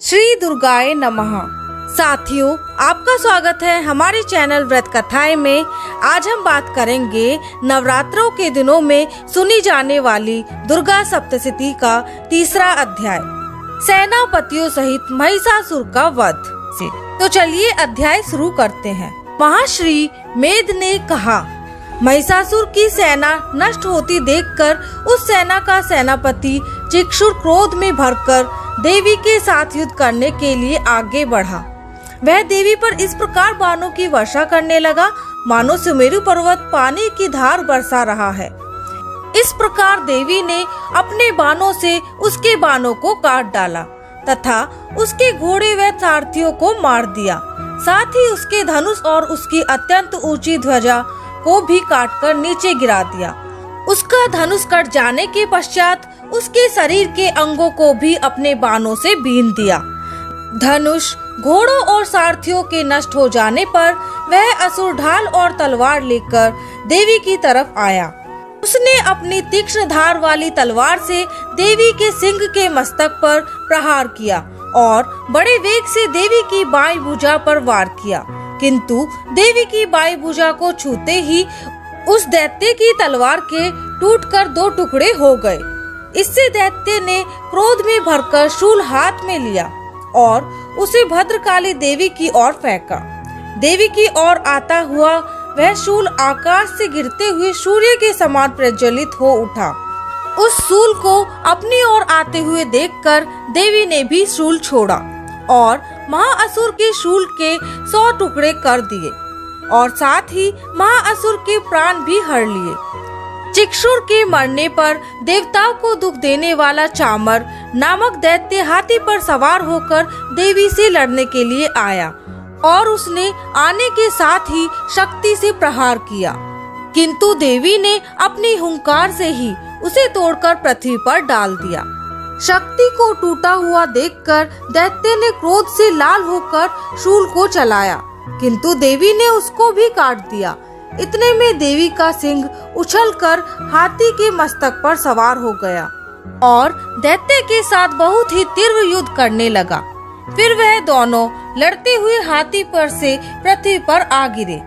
श्री दुर्गाए नमः। साथियों, आपका स्वागत है हमारे चैनल व्रत कथाएं में। आज हम बात करेंगे नवरात्रों के दिनों में सुनी जाने वाली दुर्गा सप्तशती का तीसरा अध्याय, सेनापतियों सहित महिषासुर का वध से। तो चलिए अध्याय शुरू करते हैं। महाश्री मेद ने कहा, महिषासुर की सेना नष्ट होती देखकर उस सेना का सेनापति चिक्षुर क्रोध में भरकर देवी के साथ युद्ध करने के लिए आगे बढ़ा। वह देवी पर इस प्रकार बाणों की वर्षा करने लगा मानो सुमेरु पर्वत पानी की धार बरसा रहा है। इस प्रकार देवी ने अपने बाणों से उसके बाणों को काट डाला तथा उसके घोड़े व सारथियों को मार दिया। साथ ही उसके धनुष और उसकी अत्यंत ऊंची ध्वजा को भी काटकर नीचे गिरा दिया। उसका धनुष कट जाने के पश्चात उसके शरीर के अंगों को भी अपने बाणों से बीन दिया। धनुष, घोड़ों और सारथियों के नष्ट हो जाने पर वह असुर ढाल और तलवार लेकर देवी की तरफ आया। उसने अपनी तीक्ष्ण धार वाली तलवार से देवी के सिंह के मस्तक पर प्रहार किया और बड़े वेग से देवी की बाईं भुजा पर वार किया, किंतु देवी की बाईं भुजा को छूते ही उस दैत्य की तलवार के टूटकर दो टुकड़े हो गए। इससे दैत्य ने क्रोध में भरकर शूल हाथ में लिया और उसे भद्रकाली देवी की ओर फेंका। देवी की ओर आता हुआ वह शूल आकाश से गिरते हुए सूर्य के समान प्रज्वलित हो उठा। उस शूल को अपनी ओर आते हुए देखकर देवी ने भी शूल छोड़ा और महाअसुर के शूल के 100 टुकड़े कर दिए और साथ ही महाअसुर के प्राण भी हर लिए। चिक्षुर के मरने पर देवताओं को दुख देने वाला चामर नामक दैत्य हाथी पर सवार होकर देवी से लड़ने के लिए आया और उसने आने के साथ ही शक्ति से प्रहार किया, किंतु देवी ने अपनी हुंकार से ही उसे तोड़कर पृथ्वी पर डाल दिया। शक्ति को टूटा हुआ देखकर दैत्य ने क्रोध से लाल होकर शूल को चलाया, किंतु देवी ने उसको भी काट दिया। इतने में देवी का सिंह उछलकर हाथी के मस्तक पर सवार हो गया और दैत्य के साथ बहुत ही तीव्र युद्ध करने लगा। फिर वह दोनों लड़ते हुए हाथी पर से पृथ्वी पर आ गिरे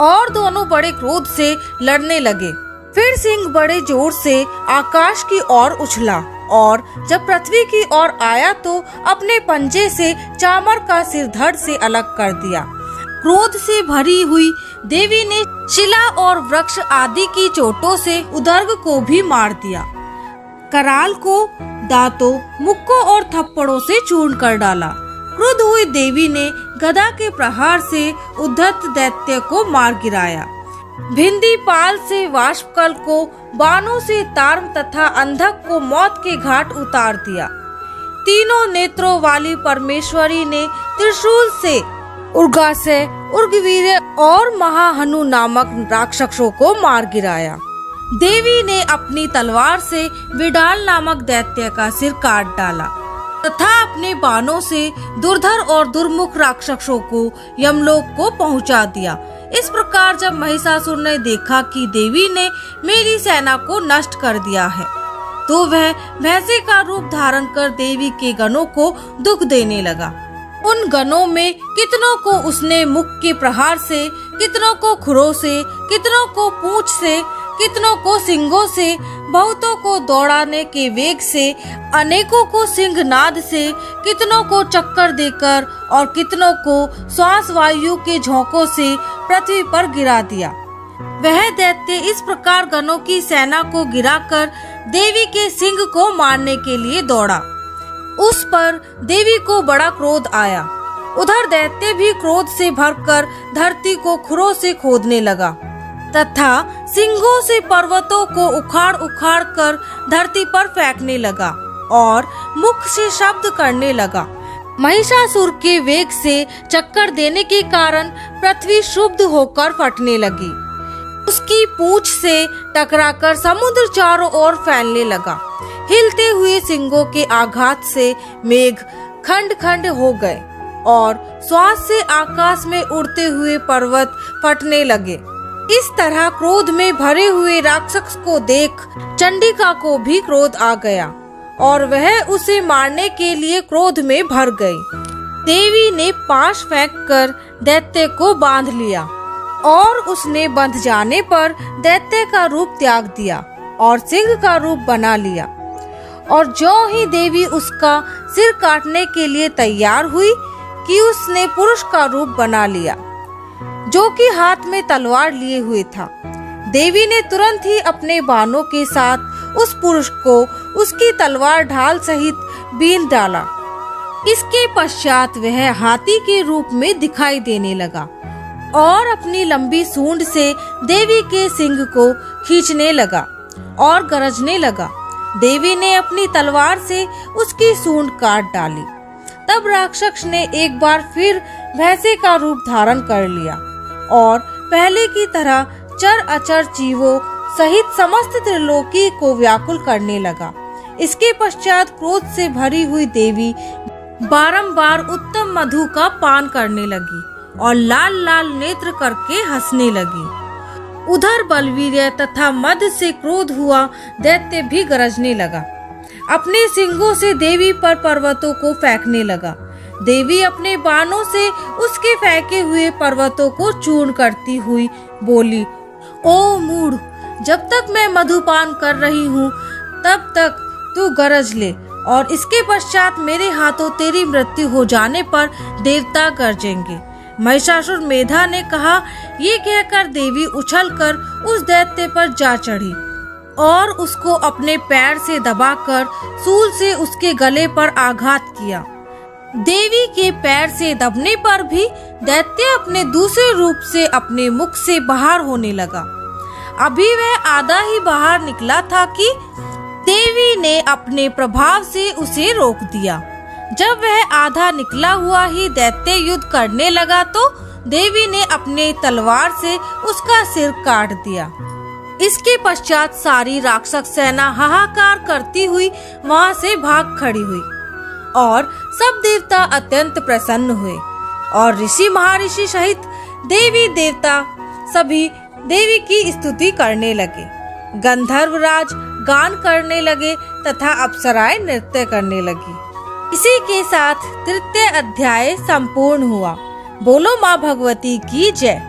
और दोनों बड़े क्रोध से लड़ने लगे। फिर सिंह बड़े जोर से आकाश की ओर उछला और जब पृथ्वी की ओर आया तो अपने पंजे से चामर का सिर धड़ से अलग कर दिया। क्रोध से भरी हुई देवी ने शिला और वृक्ष आदि की चोटों से उदर्ग को भी मार दिया। कराल को दांतों, मुक्कों और थप्पड़ों से चूर्ण कर डाला। क्रुद्ध हुई देवी ने गदा के प्रहार से उद्धत दैत्य को मार गिराया। भिंदी पाल से वाष्पकल को बाणों से तार्म तथा अंधक को मौत के घाट उतार दिया। तीनों नेत्रों वाली परमेश्वरी ने त्रिशूल से उर्गासय, उर्गवीर्य और महाहनु नामक राक्षसों को मार गिराया। देवी ने अपनी तलवार से विडाल नामक दैत्य का सिर काट डाला तथा अपने बाणों से दुर्धर और दुर्मुख राक्षसों को यमलोक को पहुंचा दिया। इस प्रकार जब महिषासुर ने देखा कि देवी ने मेरी सेना को नष्ट कर दिया है, तो वह भैंसे का रूप धारण कर देवी के गणों को दुख देने लगा। उन गणों में कितनों को उसने मुख के प्रहार से, कितनों को खुरों से, कितनों को पूंछ से, कितनों को सिंगों से, बहुतों को दौड़ाने के वेग से, अनेकों को सिंहनाद से, कितनों को चक्कर देकर और कितनों को श्वास वायु के झोंकों से पृथ्वी पर गिरा दिया। वह दैत्य इस प्रकार गणों की सेना को गिराकर देवी के सिंह को मारने के लिए दौड़ा। उस पर देवी को बड़ा क्रोध आया। उधर दैत्य भी क्रोध से भरकर धरती को खुरों से खोदने लगा तथा सिंगों से पर्वतों को उखाड़ उखाड़ कर धरती पर फेंकने लगा और मुख से शब्द करने लगा। महिषासुर के वेग से चक्कर देने के कारण पृथ्वी क्षुब्ध होकर फटने लगी। उसकी पूंछ से टकराकर समुद्र चारों ओर फैलने लगा। हिलते हुए सिंगों के आघात से मेघ खंड खंड हो गए और श्वास से आकाश में उड़ते हुए पर्वत फटने लगे। इस तरह क्रोध में भरे हुए राक्षस को देख चंडिका को भी क्रोध आ गया और वह उसे मारने के लिए क्रोध में भर गई। देवी ने पाश फेंककर दैत्य को बांध लिया और उसने बंध जाने पर दैत्य का रूप त्याग दिया और सिंह का रूप बना लिया। और जो ही देवी उसका सिर काटने के लिए तैयार हुई कि उसने पुरुष का रूप बना लिया, जो कि हाथ में तलवार लिए हुए था। देवी ने तुरंत ही अपने बाणों के साथ उस पुरुष को उसकी तलवार ढाल सहित बींध डाला। इसके पश्चात वह हाथी के रूप में दिखाई देने लगा और अपनी लंबी सूंड से देवी के सिंग को खींचने लगा और गरजने लगा। देवी ने अपनी तलवार से उसकी सूंड काट डाली। तब राक्षस ने एक बार फिर भैंसे का रूप धारण कर लिया और पहले की तरह चर अचर जीवों सहित समस्त त्रिलोकी को व्याकुल करने लगा। इसके पश्चात क्रोध से भरी हुई देवी बारंबार उत्तम मधु का पान करने लगी और लाल लाल नेत्र करके हंसने लगी। उधर बलवीर्य तथा मद से क्रोध हुआ दैत्य भी गरजने लगा। अपने सिंगों से देवी पर पर्वतों को फेंकने लगा। देवी अपने बाणों से उसके फेंके हुए पर्वतों को चूर्ण करती हुई बोली, ओ मूढ़, जब तक मैं मधुपान कर रही हूँ तब तक तू गरज ले और इसके पश्चात मेरे हाथों तेरी मृत्यु हो जाने पर देवता गरजेंगे। महिषासुर मेधा ने कहा। ये कहकर देवी उछलकर उस दैत्य पर जा चढ़ी और उसको अपने पैर से दबाकर सूल से उसके गले पर आघात किया। देवी के पैर से दबने पर भी दैत्य अपने दूसरे रूप से अपने मुख से बाहर होने लगा। अभी वह आधा ही बाहर निकला था कि देवी ने अपने प्रभाव से उसे रोक दिया। जब वह आधा निकला हुआ ही दैत्य युद्ध करने लगा तो देवी ने अपने तलवार से उसका सिर काट दिया। इसके पश्चात सारी राक्षस सेना हाहाकार करती हुई वहां से भाग खड़ी हुई और सब देवता अत्यंत प्रसन्न हुए और ऋषि महर्षि सहित देवी देवता सभी देवी की स्तुति करने लगे। गंधर्वराज गान करने लगे तथा अप्सराएं नृत्य करने लगी। इसी के साथ तृतीय अध्याय संपूर्ण हुआ। बोलो माँ भगवती की जय।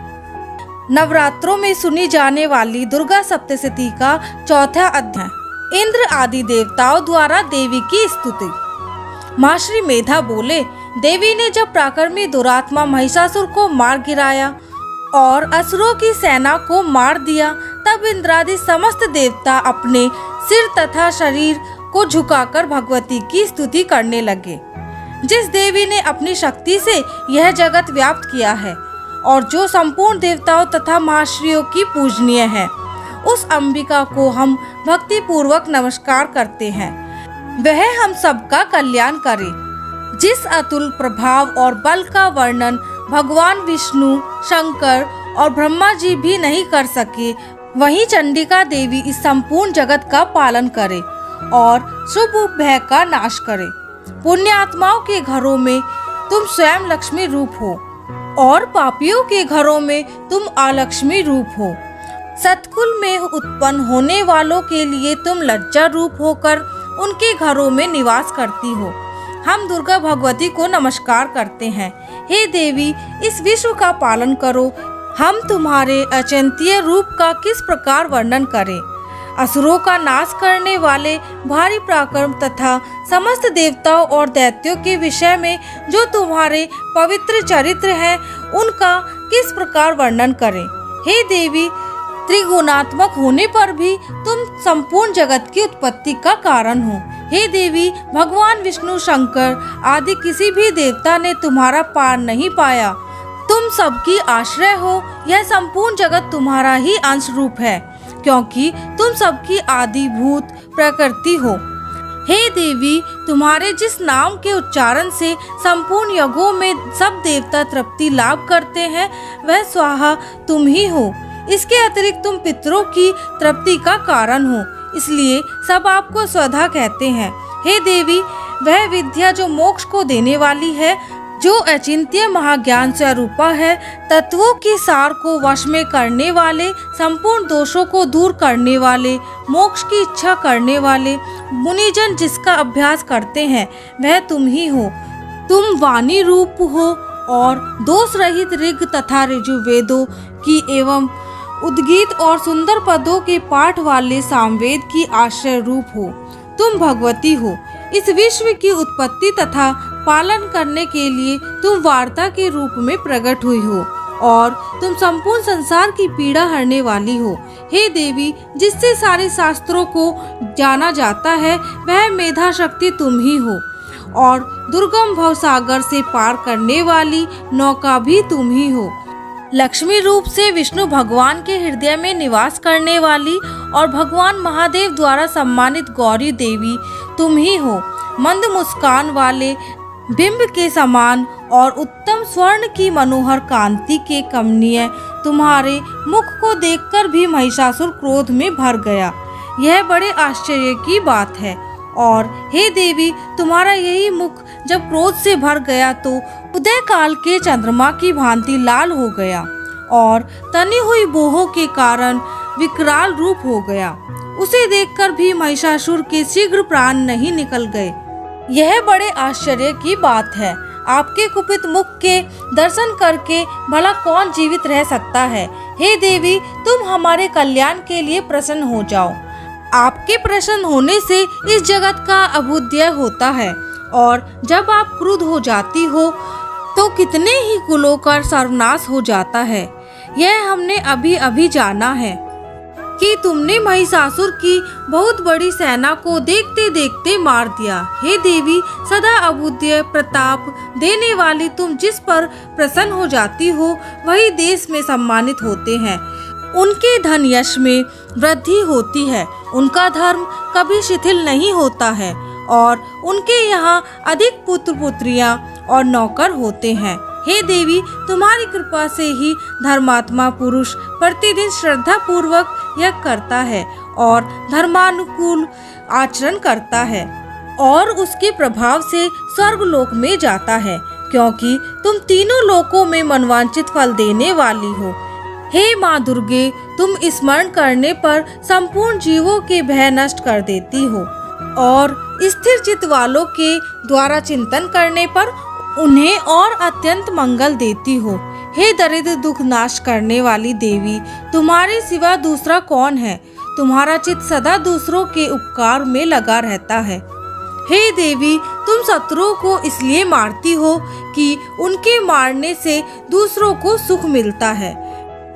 नवरात्रों में सुनी जाने वाली दुर्गा सप्तशती का चौथा अध्याय। इंद्र आदि देवताओं द्वारा देवी की स्तुति। माँ श्री मेधा बोले, देवी ने जब प्राकर्मी दुरात्मा महिषासुर को मार गिराया और असुरों की सेना को मार दिया, तब इंद्रादि समस्त देवता अपने सिर तथा शरीर को झुकाकर भगवती की स्तुति करने लगे। जिस देवी ने अपनी शक्ति से यह जगत व्याप्त किया है और जो संपूर्ण देवताओं तथा महाश्रियों की पूजनीय है, उस अंबिका को हम भक्ति पूर्वक नमस्कार करते हैं। वह हम सबका कल्याण करे। जिस अतुल प्रभाव और बल का वर्णन भगवान विष्णु, शंकर और ब्रह्मा जी भी नहीं कर सके, वहीं चंडिका देवी इस संपूर्ण जगत का पालन करे और शुभ भय का नाश करे। पुण्यात्माओं के घरों में तुम स्वयं लक्ष्मी रूप हो और पापियों के घरों में तुम अलक्ष्मी रूप हो। सतकुल में उत्पन्न होने वालों के लिए तुम लज्जा रूप होकर उनके घरों में निवास करती हो। हम दुर्गा भगवती को नमस्कार करते हैं। हे देवी, इस विश्व का पालन करो। हम तुम्हारे अचिंत्य रूप का किस प्रकार वर्णन करें। असुरों का नाश करने वाले भारी पराक्रम तथा समस्त देवताओं और दैत्यों के विषय में जो तुम्हारे पवित्र चरित्र हैं, उनका किस प्रकार वर्णन करें। हे देवी, त्रिगुणात्मक होने पर भी तुम संपूर्ण जगत की उत्पत्ति का कारण हो। हे देवी, भगवान विष्णु, शंकर आदि किसी भी देवता ने तुम्हारा पार नहीं पाया। तुम सबकी आश्रय हो। यह संपूर्ण जगत तुम्हारा ही अंश रूप है, क्योंकि तुम सबकी आदिभूत प्रकृति हो। हे देवी, तुम्हारे जिस नाम के उच्चारण से संपूर्ण यज्ञों में सब देवता तृप्ति लाभ करते हैं, वह स्वाहा तुम ही हो। इसके अतिरिक्त तुम पितरों की तृप्ति का कारण हो, इसलिए सब आपको स्वधा कहते हैं। हे देवी, वह विद्या जो मोक्ष को देने वाली है, जो अचिंत्य महाज्ञान स्वरूपा है, तत्वों के सार को वश में करने वाले, संपूर्ण दोषों को दूर करने वाले, मोक्ष की इच्छा करने वाले मुनिजन जिसका अभ्यास करते हैं वह तुम ही हो। तुम वाणी रूप हो और दोष रहित ऋग तथा ऋजुवेदों की एवं उद्गीत और सुंदर पदों के पाठ वाले सामवेद की आश्रय रूप हो। तुम भगवती हो। इस विश्व की उत्पत्ति तथा पालन करने के लिए तुम वार्ता के रूप में प्रकट हुई हो और तुम संपूर्ण संसार की पीड़ा हरने वाली हो। हे देवी, जिससे सारे शास्त्रों को जाना जाता है वह मेधा शक्ति तुम ही हो और दुर्गम भवसागर से पार करने वाली नौका भी तुम ही हो। लक्ष्मी रूप से विष्णु भगवान के हृदय में निवास करने वाली और भगवान महादेव द्वारा सम्मानित गौरी देवी तुम ही हो। मंद मुस्कान वाले बिंब के समान और उत्तम स्वर्ण की मनोहर कांति के कमनीय तुम्हारे मुख को देखकर भी महिषासुर क्रोध में भर गया। यह बड़े आश्चर्य की बात है। और हे देवी, तुम्हारा यही मुख जब क्रोध से भर गया तो उदय काल के चंद्रमा की भांति लाल हो गया और तनी हुई बोहों के कारण विकराल रूप हो गया। उसे देखकर भी महिषासुर के शीघ्र प्राण नहीं निकल गए। यह बड़े आश्चर्य की बात है। आपके कुपित मुख के दर्शन करके भला कौन जीवित रह सकता है। हे देवी, तुम हमारे कल्याण के लिए प्रसन्न हो जाओ। आपके प्रसन्न होने से इस जगत का अभ्युदय होता है और जब आप क्रुद्ध हो जाती हो तो कितने ही कुलों का सर्वनाश हो जाता है। यह हमने अभी अभी जाना है कि तुमने महिषासुर की बहुत बड़ी सेना को देखते देखते मार दिया। हे देवी, सदा अभुद्य प्रताप देने वाली तुम जिस पर प्रसन्न हो जाती हो वही देश में सम्मानित होते हैं। उनके धन यश में वृद्धि होती है, उनका धर्म कभी शिथिल नहीं होता है और उनके यहाँ अधिक पुत्र पुत्रियां और नौकर होते हैं। हे देवी, तुम्हारी कृपा से ही धर्मात्मा पुरुष प्रतिदिन श्रद्धा पूर्वक यज्ञ करता है और धर्मानुकूल आचरण करता है और उसके प्रभाव से स्वर्ग लोक में जाता है, क्योंकि तुम तीनों लोकों में मनवांचित फल देने वाली हो। हे माँ दुर्गे, तुम स्मरण करने पर संपूर्ण जीवों के भय नष्ट कर देती हो और स्थिर चित्त वालों के द्वारा चिंतन करने पर उन्हें और अत्यंत मंगल देती हो। हे दरिद्र दुख नाश करने वाली देवी, तुम्हारे सिवा दूसरा कौन है। तुम्हारा चित्त सदा दूसरों के उपकार में लगा रहता है। हे देवी, तुम शत्रुओं को इसलिए मारती हो कि उनके मारने से दूसरों को सुख मिलता है।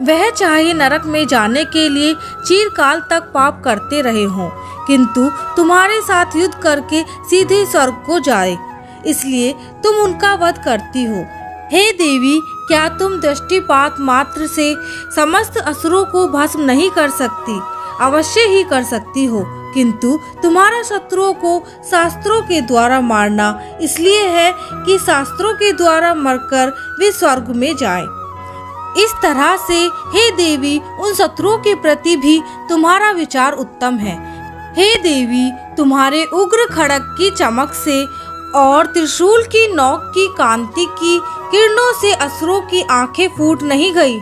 वह चाहे नरक में जाने के लिए चिरकाल तक पाप करते रहे हों, किंतु तुम्हारे साथ युद्ध करके सीधे स्वर्ग को जाए, इसलिए तुम उनका वध करती हो। हे देवी, क्या तुम दृष्टिपात मात्र से समस्त असुरों को भस्म नहीं कर सकती? अवश्य ही कर सकती हो, किंतु तुम्हारा शत्रुओं को शास्त्रों के द्वारा मारना इसलिए है कि शास्त्रों के द्वारा मरकर वे स्वर्ग में जाएं। इस तरह से हे देवी, उन शत्रुओं के प्रति भी तुम्हारा विचार उत्तम है। हे देवी, तुम्हारे उग्र खड्ग की चमक से और त्रिशूल की नोक की कांति की किरणों से असुरों की आंखें फूट नहीं गई।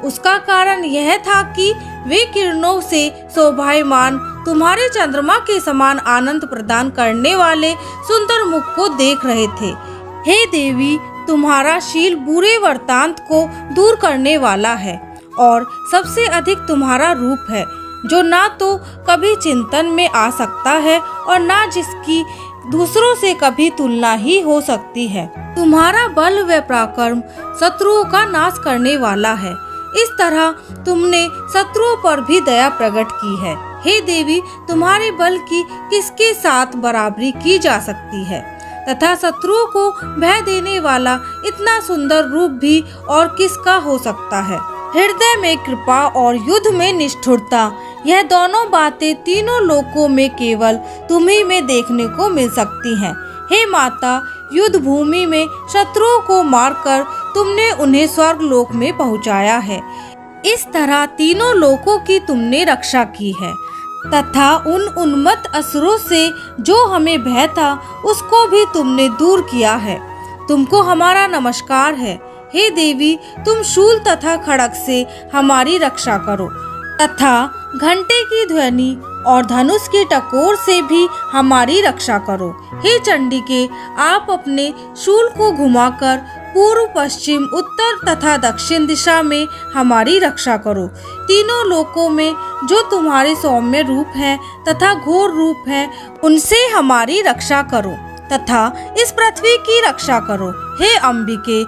उसका कारण यह था कि वे किरणों से शोभायमान तुम्हारे चंद्रमा के समान आनंद प्रदान करने वाले सुंदर मुख को देख रहे थे। हे देवी, तुम्हारा शील बुरे वर्तांत को दूर करने वाला है और सबसे अधिक तुम्हारा रूप है, जो ना तो कभी चिंतन में आ सकता है और ना जिसकी दूसरों से कभी तुलना ही हो सकती है। तुम्हारा बल व पराक्रम शत्रुओं का नाश करने वाला है। इस तरह तुमने शत्रुओं पर भी दया प्रकट की है। हे देवी, तुम्हारे बल की किसके साथ बराबरी की जा सकती है तथा शत्रुओं को भय देने वाला इतना सुंदर रूप भी और किसका हो सकता है। हृदय में कृपा और युद्ध में निष्ठुरता, यह दोनों बातें तीनों लोकों में केवल तुम्ही में देखने को मिल सकती हैं। हे माता, युद्ध भूमि में शत्रुओं को मारकर तुमने उन्हें स्वर्ग लोक में पहुंचाया है। इस तरह तीनों लोकों की तुमने रक्षा की है तथा उन उन्मत्त असुरों से जो हमें भय था उसको भी तुमने दूर किया है। तुमको हमारा नमस्कार है। हे देवी, तुम शूल तथा खड्ग से हमारी रक्षा करो तथा घंटे की ध्वनि और धनुष की टकोर से भी हमारी रक्षा करो। हे चंडिके, आप अपने शूल को घुमाकर पूर्व, पश्चिम, उत्तर तथा दक्षिण दिशा में हमारी रक्षा करो। तीनों लोकों में जो तुम्हारे सौम्य रूप हैं तथा घोर रूप हैं, उनसे हमारी रक्षा करो तथा इस पृथ्वी की रक्षा करो। हे अंबिके,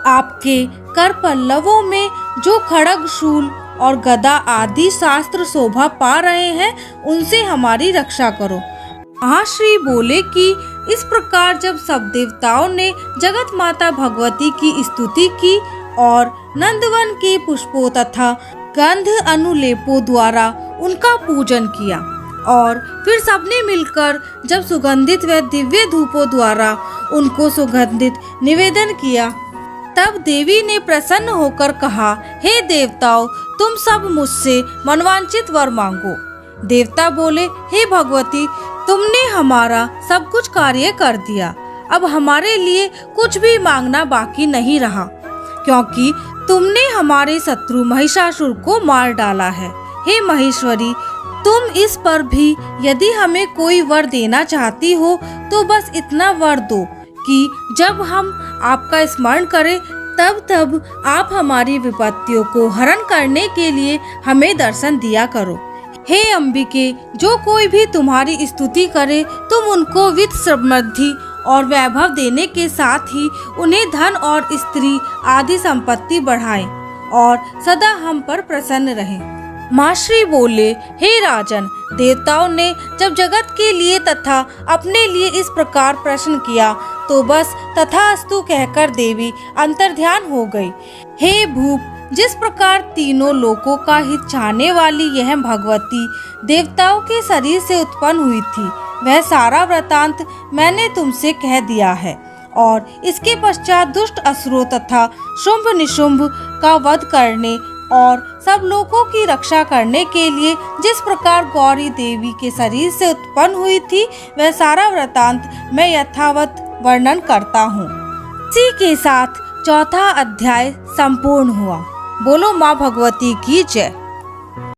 आपके कर पल्लवों में जो खड्ग, शूल और गदा आदि शास्त्र शोभा पा रहे हैं, उनसे हमारी रक्षा करो। महाश्री बोले कि इस प्रकार जब सब देवताओं ने जगत माता भगवती की स्तुति की और नंदवन के पुष्पों तथा गंध अनुलेपों द्वारा उनका पूजन किया और फिर सबने मिलकर जब सुगंधित व दिव्य धूपों द्वारा उनको सुगंधित निवेदन किया, तब देवी ने प्रसन्न होकर कहा, हे देवताओं, तुम सब मुझसे मनवांचित वर मांगो। देवता बोले, हे भगवती, तुमने हमारा सब कुछ कार्य कर दिया। अब हमारे लिए कुछ भी मांगना बाकी नहीं रहा, क्योंकि तुमने हमारे शत्रु महिषासुर को मार डाला है। हे महेश्वरी, तुम इस पर भी यदि हमें कोई वर देना चाहती हो तो बस इतना वर दो कि जब हम आपका स्मरण करें तब आप हमारी विपत्तियों को हरण करने के लिए हमें दर्शन दिया करो। हे अंबिके, जो कोई भी तुम्हारी स्तुति करे तुम उनको वित्त, समृद्धि और वैभव देने के साथ ही उन्हें धन और स्त्री आदि संपत्ति बढ़ाएं और सदा हम पर प्रसन्न रहें। माश्री बोले, हे राजन, देवताओं ने जब जगत के लिए तथा अपने लिए इस प्रकार प्रश्न किया तो बस तथास्तु कहकर देवी अंतर्ध्यान हो गई। हे भूप, जिस प्रकार तीनों लोकों का हित चाहने वाली यह भगवती देवताओं के शरीर से उत्पन्न हुई थी, वह सारा वृतांत मैंने तुमसे कह दिया है और इसके पश्चात दुष्ट असुरों तथा शुंभ निशुंभ का वध करने और सब लोगों की रक्षा करने के लिए जिस प्रकार गौरी देवी के शरीर से उत्पन्न हुई थी, वह सारा वृतांत मैं यथावत वर्णन करता हूँ। इसी के साथ चौथा अध्याय संपूर्ण हुआ। बोलो माँ भगवती की जय।